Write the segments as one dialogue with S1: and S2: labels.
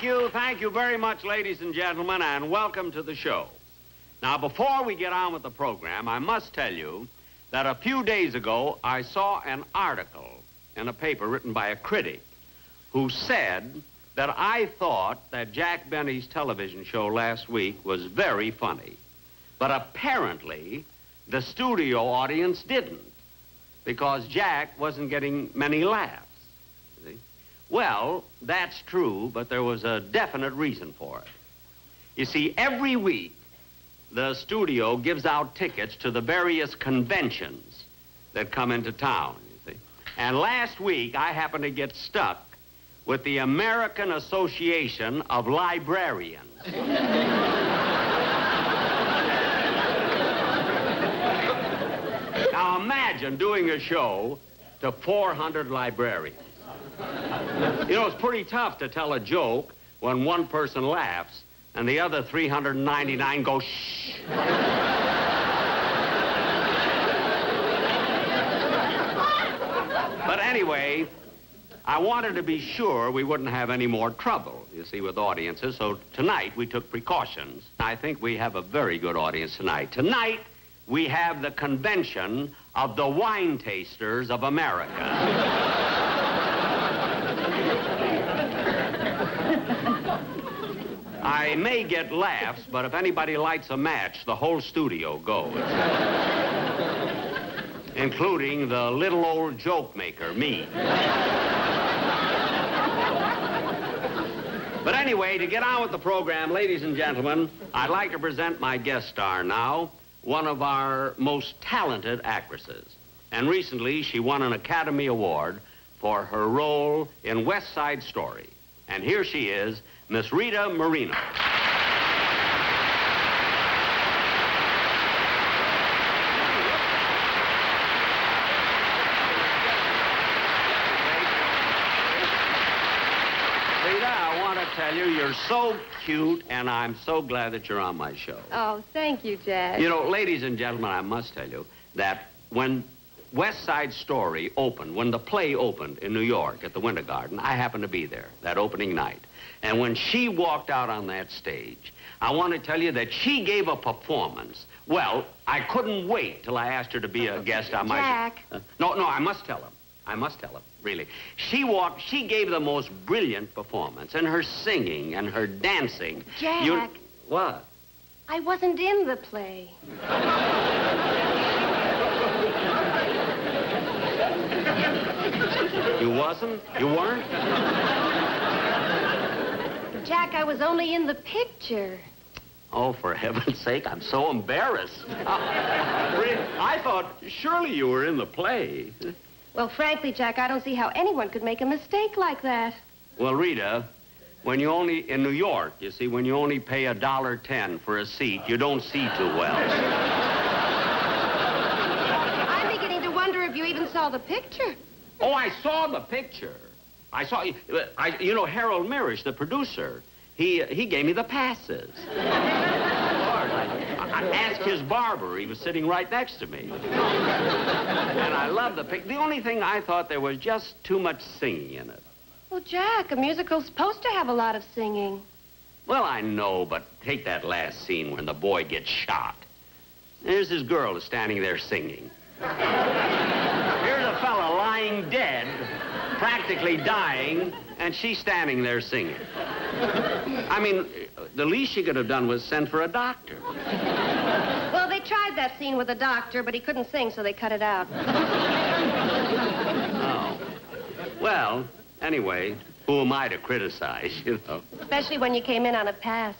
S1: Thank you very much, ladies and gentlemen, and welcome to the show. Now, before we get on with the program, I must tell you that a few days ago, I saw an article in a paper written by a critic who said that I thought that Jack Benny's television show last week was very funny. But apparently, the studio audience didn't, because Jack wasn't getting many laughs. See? Well, that's true, but there was a definite reason for it. You see, every week, the studio gives out tickets to the various conventions that come into town, you see. And last week, I happened to get stuck with the American Association of Librarians. Now, imagine doing a show to 400 librarians. You know, it's pretty tough to tell a joke when one person laughs and the other 399 go shh. But anyway, I wanted to be sure we wouldn't have any more trouble, you see, with audiences, so tonight we took precautions. I think we have a very good audience tonight. Tonight, we have the convention of the Wine Tasters of America. I may get laughs, but if anybody lights a match, the whole studio goes. Including the little old joke maker, me. But anyway, to get on with the program, ladies and gentlemen, I'd like to present my guest star now, one of our most talented actresses. And recently, she won an Academy Award for her role in West Side Story. And here she is, Miss Rita Moreno. Tell you, you're so cute, and I'm so glad that you're on my show.
S2: Oh, thank you, Jack.
S1: You know, ladies and gentlemen, I must tell you that when West Side Story opened, when the play opened in New York at the Winter Garden, I happened to be there that opening night. And when she walked out on that stage, I want to tell you that she gave a performance. Well, I couldn't wait till I asked her to be a guest on my show.
S2: Jack.
S1: No, I must tell him. I must tell him, really. She gave the most brilliant performance, and her singing and her dancing.
S2: Jack.
S1: What?
S2: I wasn't in the play.
S1: You wasn't? You weren't?
S2: Jack, I was only in the picture.
S1: Oh, for heaven's sake, I'm so embarrassed. I thought surely you were in the play.
S2: Well, frankly, Jack, I don't see how anyone could make a mistake like that.
S1: Well, Rita, when you only, in New York, you see, when you only pay $1.10 for a seat, you don't see too well.
S2: I'm beginning to wonder if you even saw the picture.
S1: Oh, I saw the picture. I saw, you know, Harold Mirisch, the producer, he gave me the passes. I asked his barber. He was sitting right next to me. And I love the picture. The only thing I thought there was just too much singing in it.
S2: Well, Jack, a musical's supposed to have a lot of singing.
S1: Well, I know, but take that last scene when the boy gets shot. There's this girl standing there singing. Here's a fella lying dead, practically dying, and she's standing there singing. I mean, the least she could have done was send for a doctor.
S2: Well, they tried that scene with a doctor, but he couldn't sing, so they cut it out.
S1: Oh. Well, anyway, who am I to criticize, you know?
S2: Especially when you came in on a pass.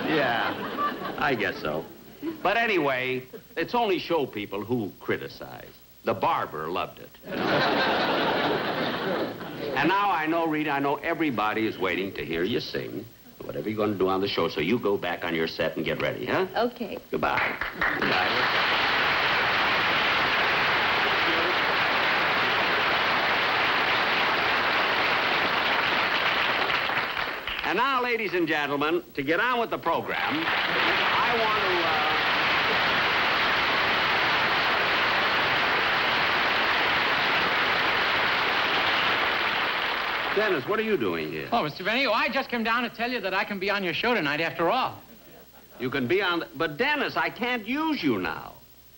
S1: Yeah, I guess so. But anyway, it's only show people who criticize. The barber loved it. And now I know, Rita, I know everybody is waiting to hear you sing, whatever you're going to do on the show, so you go back on your set and get ready, huh?
S2: Okay.
S1: Goodbye. Goodbye. And now, ladies and gentlemen, to get on with the program, I want to... Dennis, what are you doing here?
S3: Oh, Mr. Benny, I just came down to tell you that I can be on your show tonight after all.
S1: You can be on... But, Dennis, I can't use you now.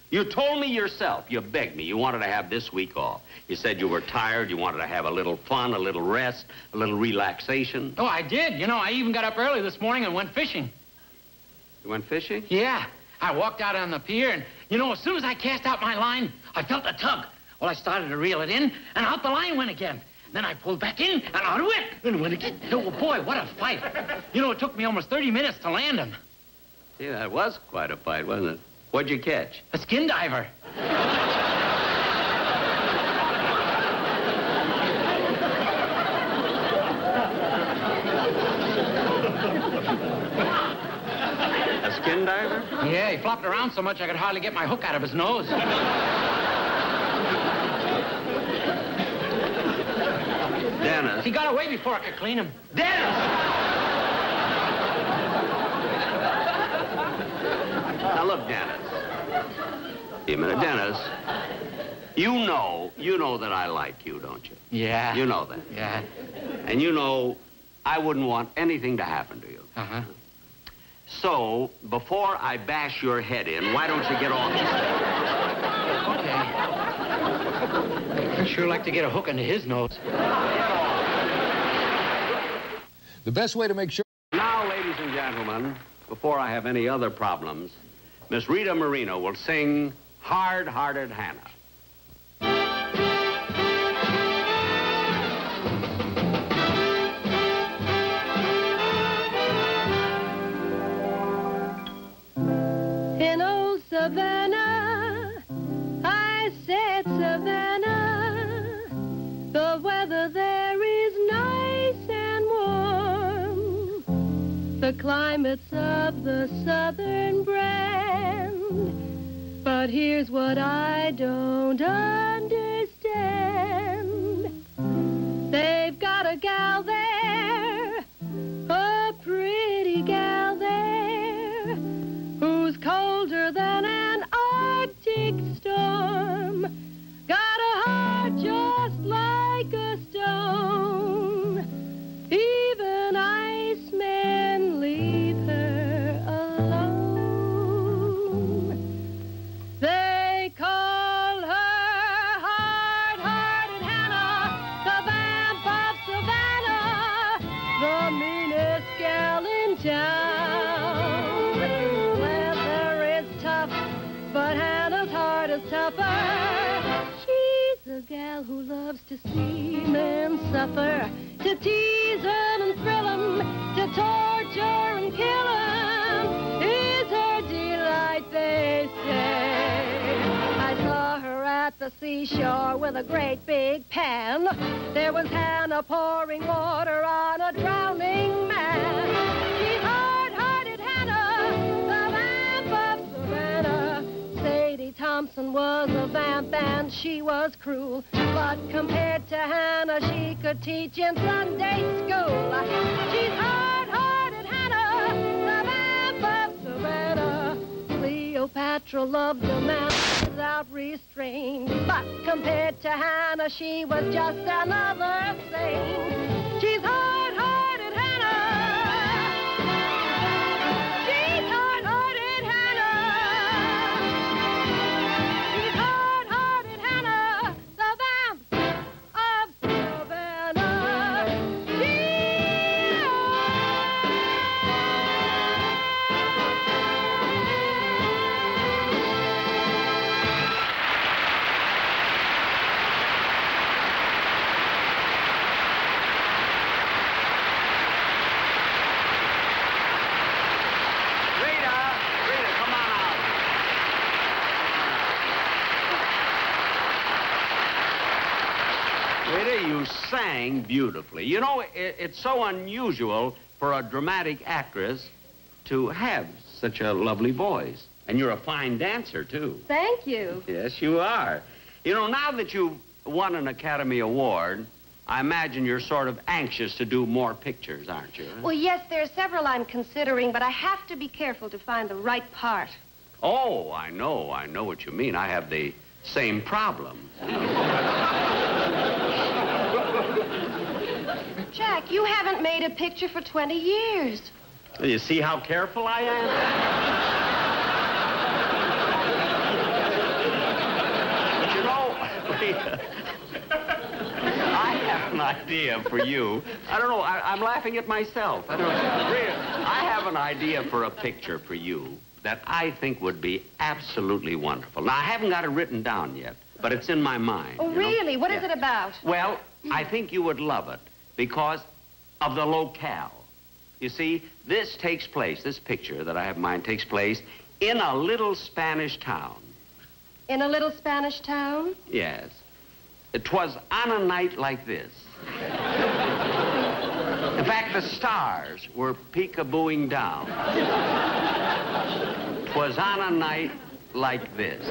S1: You told me yourself, you begged me, you wanted to have this week off. You said you were tired, you wanted to have a little fun, a little rest, a little relaxation.
S3: Oh, I did. You know, I even got up early this morning and went fishing.
S1: You went fishing?
S3: Yeah. I walked out on the pier, and, you know, as soon as I cast out my line, I felt a tug. Well, I started to reel it in, and out the line went again. Then I pulled back in, and out it went. And it went again. Oh, boy, what a fight. You know, it took me almost 30 minutes to land him.
S1: Yeah, that was quite a fight, wasn't it? What'd you catch?
S3: A skin diver.
S1: A skin diver?
S3: Yeah, he flopped around so much I could hardly get my hook out of his nose.
S1: Dennis.
S3: He got away before I could clean him. Dennis!
S1: Now, look, Dennis. Wait a minute, Dennis. You know that I like you, don't you?
S3: Yeah.
S1: You know that.
S3: Yeah.
S1: And you know I wouldn't want anything to happen to you.
S3: Uh-huh.
S1: So, before I bash your head in, why don't you get off the stage?
S3: Okay. I'd sure like to get a hook into his nose.
S4: The best way to make sure...
S1: Now, ladies and gentlemen, before I have any other problems, Miss Rita Moreno will sing Hard-Hearted Hannah.
S2: In old Savannah, I said Savannah, the weather there is nice and warm, the climate's of the southern brand, but here's what I don't understand. They've got a gal there, a pretty gal there, who's colder than an Arctic storm, got a heart just like a stone. Even icemen leave her alone. They call her Hard-Hearted Hannah, the vamp of Savannah, the meanest gal in town. Leather is tough, but Hannah's heart is tougher. She's a gal who loves to see men suffer, to tease 'em and thrill 'em, to torture and kill 'em, is her delight, they say. I saw her at the seashore with a great big pan. There was Hannah pouring water on a drowning man. She's Hard-Hearted Hannah, the vamp of Savannah. Sadie Thompson was a vamp and she was cruel, but compared to Hannah, she could teach in Sunday school. She's Hard-Hearted Hannah, the vamp of Savannah. Cleopatra loved a man without restraint, but compared to Hannah, she was just another saint. She's Hard-Hearted Hannah. She's Hard-Hearted Hannah. She's Hard-Hearted Hannah, the vamp of Savannah.
S1: Rita, come on out. Rita, you sang beautifully. You know, it's so unusual for a dramatic actress to have such a lovely voice. And you're a fine dancer, too.
S2: Thank you.
S1: Yes, you are. You know, now that you've won an Academy Award, I imagine you're sort of anxious to do more pictures, aren't you?
S2: Well, yes, there are several I'm considering, but I have to be careful to find the right part.
S1: Oh, I know what you mean. I have the same problem.
S5: Jack, you haven't made a picture for 20 years.
S1: You see how careful I am? But you know, I have an idea for you. I don't know, I'm laughing at myself. I don't know. Really, I have an idea for a picture for you that I think would be absolutely wonderful. Now, I haven't got it written down yet, but it's in my mind.
S5: Oh, really? What is it about?
S1: Well, I think you would love it because of the locale. You see, this picture that I have in mind takes place in a little Spanish town.
S5: In a little Spanish town?
S1: Yes. It was on a night like this. In fact, the stars were peekabooing down. It was on a night like this.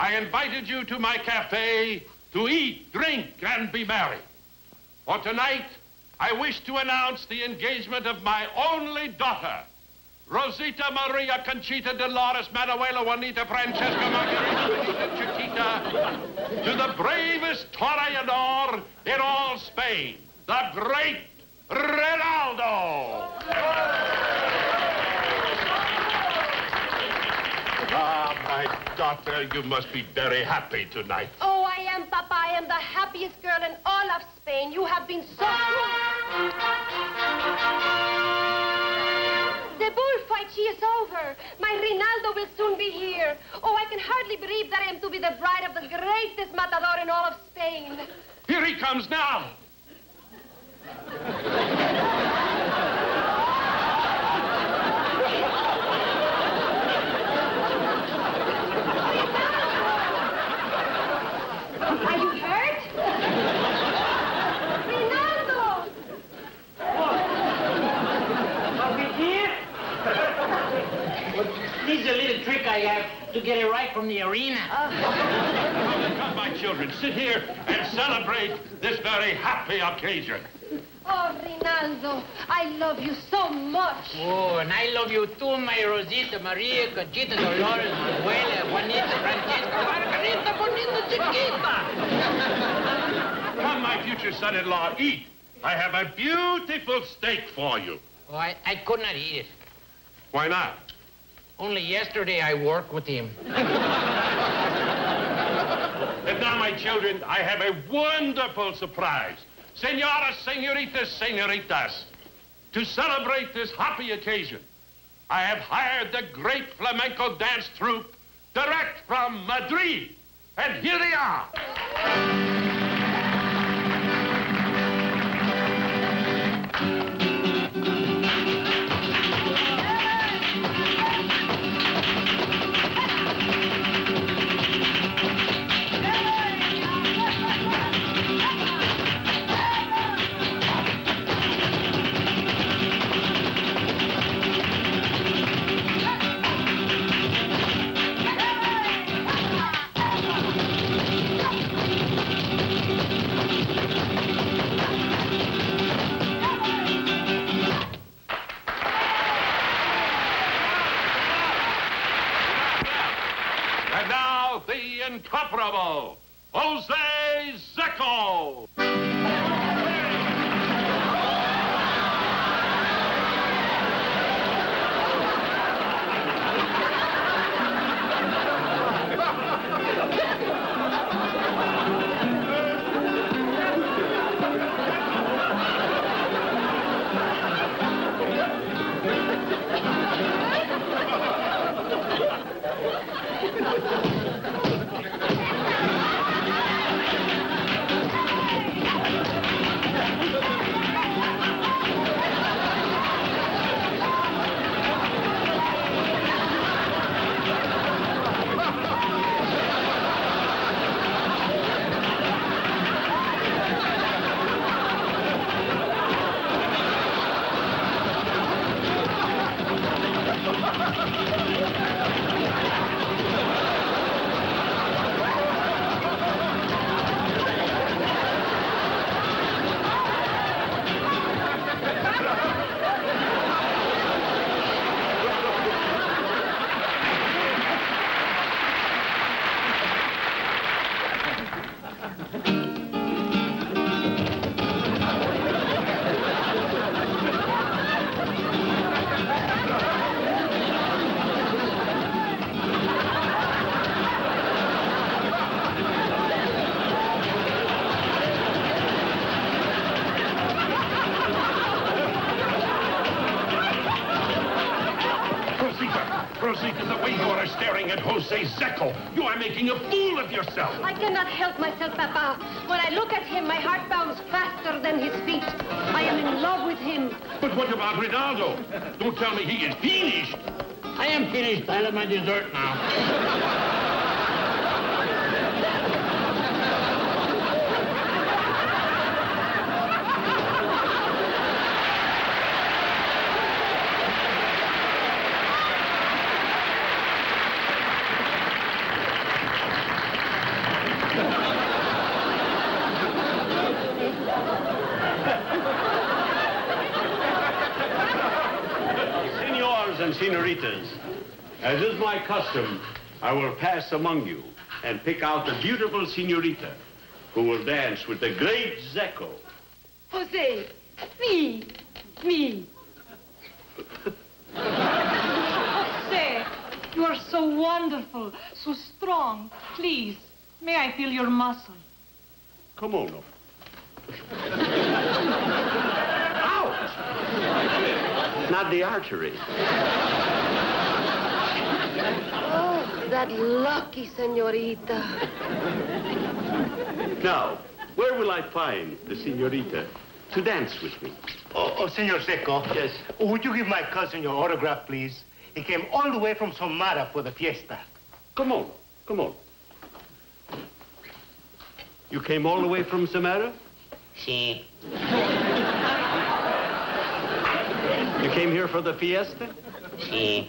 S6: I invited you to my cafe to eat, drink, and be merry. For tonight, I wish to announce the engagement of my only daughter, Rosita Maria Conchita Dolores Manuela Juanita Francesca Margarita Benita Chiquita, to the bravest toreador in all Spain, the great Ronaldo. Ah, my daughter, you must be very happy tonight.
S5: Oh, I am, Papa. I am the happiest girl in all of Spain. You have been so good. The bullfight, she is over. My Rinaldo will soon be here. Oh, I can hardly believe that I am to be the bride of the greatest matador in all of Spain.
S6: Here he comes now.
S5: Are you hurt? Rinaldo!
S3: Are we here? This is a little trick I have to get it right from the arena.
S6: Come, my children, sit here and celebrate this very happy occasion.
S5: Oh, Rinaldo, I love you so much.
S3: Oh, and I love you too, my Rosita Maria Conchita Dolores Manuela Juanita Francesca Margarita Bonita Chiquita.
S6: Come, my future son-in-law, eat. I have a beautiful steak for you.
S3: Oh, I could not eat it.
S6: Why not?
S3: Only yesterday I worked with him.
S6: And now, my children, I have a wonderful surprise. Senoras, senoritas, senoritas, to celebrate this happy occasion, I have hired the great flamenco dance troupe direct from Madrid. And here they are. The incomparable Jose Zecco. Rosita, the way you are staring at Jose Zecco, you are making a fool of yourself.
S5: I cannot help myself, Papa. When I look at him, my heart bounds faster than his feet. I am in love with him.
S6: But what about Rinaldo? Don't tell me he is finished.
S3: I am finished. I'll have my dessert now.
S1: And senoritas, as is my custom, I will pass among you and pick out the beautiful senorita who will dance with the great Zecco.
S2: Jose, me. Jose, you are so wonderful, so strong. Please, may I feel your muscle?
S1: Come on. Not the artery.
S5: Oh, that lucky senorita.
S1: Now, where will I find the senorita to dance with me?
S7: Senor Zecco.
S1: Yes?
S7: Would you give my cousin your autograph, please? He came all the way from Somara for the fiesta.
S1: Come on. You came all the way from Samara?
S3: Si.
S1: You came here for the fiesta?
S3: Si.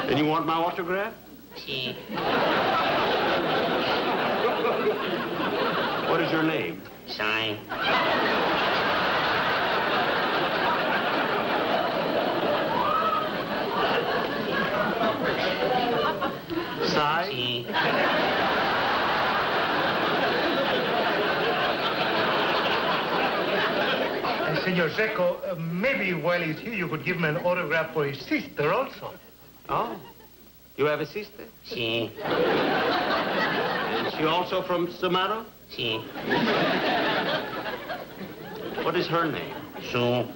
S1: And you want my autograph?
S3: Si.
S1: What is your name?
S3: Sign.
S1: Sai?
S3: Si.
S7: Senor Zecco, maybe while he's here, you could give him an autograph for his sister also.
S1: Oh, you have a sister?
S3: Si.
S1: Is she also from Samara?
S3: Si.
S1: What is her name?
S3: Sue.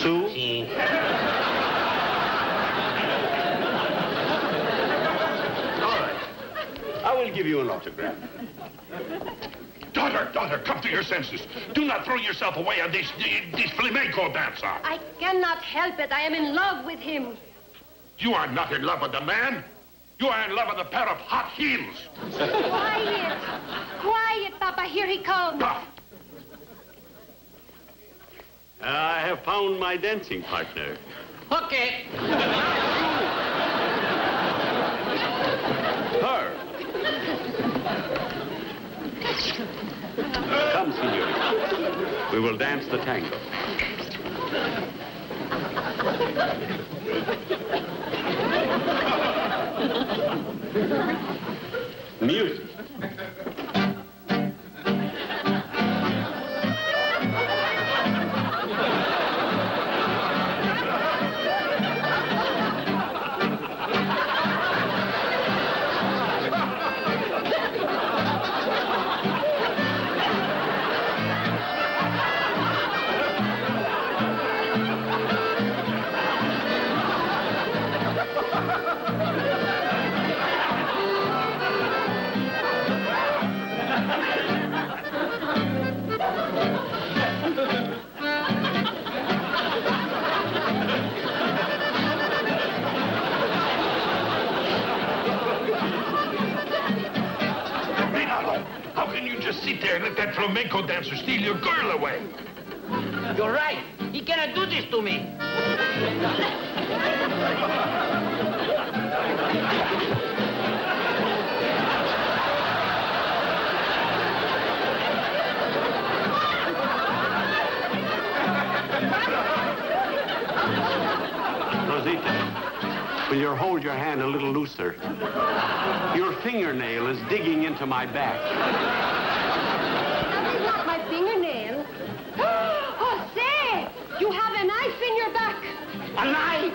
S1: Sue?
S3: Si.
S1: I will give you an autograph.
S6: Daughter, come to your senses. Do not throw yourself away on this flamenco dancer.
S5: I cannot help it. I am in love with him.
S6: You are not in love with the man. You are in love with a pair of hot heels.
S5: Quiet, Papa. Here he comes.
S1: I have found my dancing partner.
S3: Okay.
S1: Her. Come, senorita. We will dance the tango. Music.
S6: Sit there and let that flamenco dancer steal your girl away.
S3: You're right. He cannot do this to me.
S1: Rosita, will you hold your hand a little looser? Your fingernail is digging into my back.
S5: That is not my fingernail. Jose, you have a knife in your back.
S3: A knife?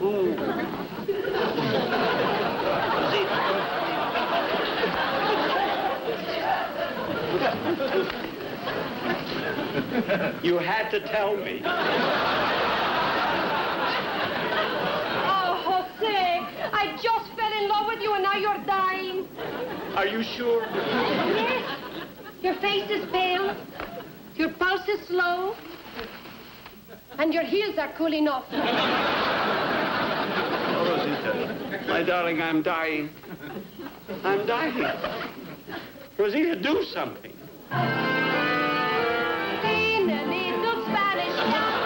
S1: Ooh. You had to tell me.
S5: Oh, Jose, I just fell in love with you and now you're dying.
S1: Are you sure?
S5: Yes. Your face is pale. Your pulse is slow. And your heels are cool enough.
S1: Oh, Rosita, my darling, I'm dying. I'm dying. Rosita, do something.
S5: In a little Spanish town,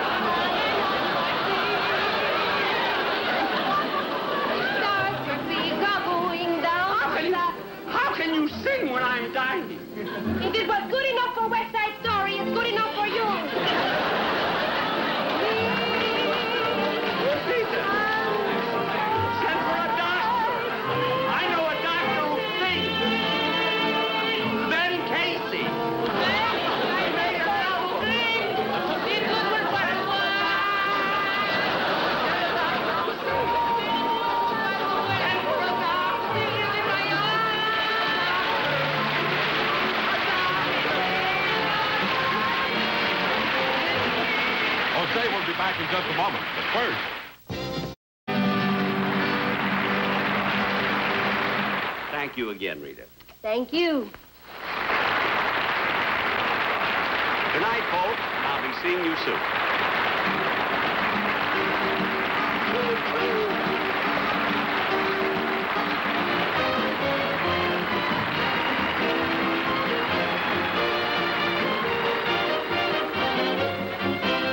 S5: stars are going down.
S1: How can you sing when I'm dying?
S5: If it was good enough for West Side Story, it's good enough for you.
S1: Rosita, send for a doctor. I know a doctor who sings. Ben Casey.
S6: Jose will be back in just a moment. But first,
S1: Thank you again, Rita.
S5: Thank you.
S1: Good night, folks. I'll be seeing you soon.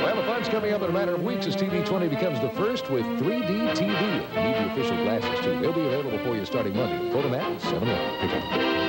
S4: Well, the fun's coming up in a matter of weeks as TV20 becomes the first with 3D TV and media official glasses, too. They'll be available for you starting Monday. Photomat, 7 Pick up.